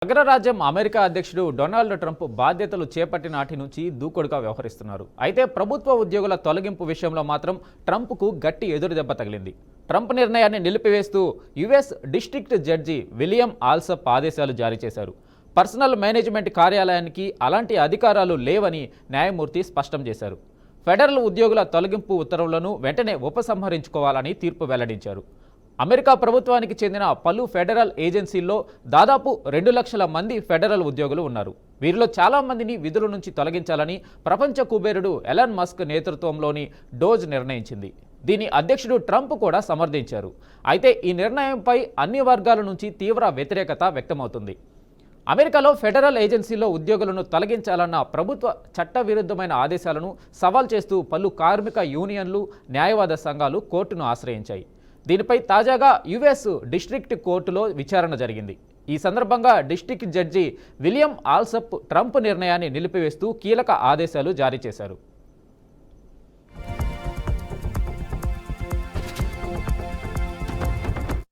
అగ్రరాజ్యం అమెరికా అధ్యక్షుడు Donald Trump బాధ్యతలు చేపట్టిన నాటి నుంచి దూకుడుగా వ్యవహరిస్తున్నారు. అయితే ప్రభుత్వ ఉద్యోగుల తొలగింపు విషయంలో మాత్రం ట్రంప్కు గట్టి ఎదురుదెబ్బ తగిలింది. ట్రంప్ నిర్ణయాన్ని నిలిపివేస్తూ యుఎస్ డిస్ట్రిక్ట్ జడ్జి విలియం ఆల్సప్ ఆదేశాలు జారీ చేశారు. పర్సనల్ మేనేజ్మెంట్ కార్యాలయానికి అలాంటి అధికారాలు లేవని న్యాయమూర్తి స్పష్టం చేశారు. ఫెడరల్ ఉద్యోగుల తొలగింపు ఉత్తర్వులను వెంటనే ఉపసంహరించుకోవాలని తీర్పు వెల్లడించారు. అమెరికా ప్రభుత్వానికి చెందిన పలు ఫెడరల్ ఏజెన్సీల్లో దాదాపు 2 లక్షల మంది ఫెడరల్ ఉద్యోగులు ఉన్నారు. వీరిలో చాలా మందిని విధుల నుంచి తొలగించాలని ప్రపంచ కుబేరుడు ఎలాన్ మస్క్ నేతృత్వంలోని డోజ్ నిర్ణయించింది. దీని అధ్యక్షుడు ట్రంప్ కూడా సమర్థించారు. అయితే ఈ నిర్ణయంపై అన్ని వర్గాల నుంచి తీవ్ర వ్యతిరేకత వ్యక్తమవుతుంది. అమెరికాలో ఫెడరల్ ఏజెన్సీలో ఉద్యోగులను తొలగించాలన్న ప్రభుత్వ చట్టవిరుద్ధమైన ఆదేశాలను సవాల్ చేస్తూ పలు కార్మిక యూనియన్లు, న్యాయవాద సంఘాలు కోర్టును ఆశ్రయించాయి. దీనిపై తాజాగా యుఎస్ డిస్ట్రిక్ట్ కోర్టులో విచారణ జరిగింది. ఈ సందర్భంగా డిస్ట్రిక్ట్ జడ్జి విలియం ఆల్సప్ ట్రంప్ నిర్ణయాన్ని నిలిపివేస్తూ కీలక ఆదేశాలు జారీ చేశారు.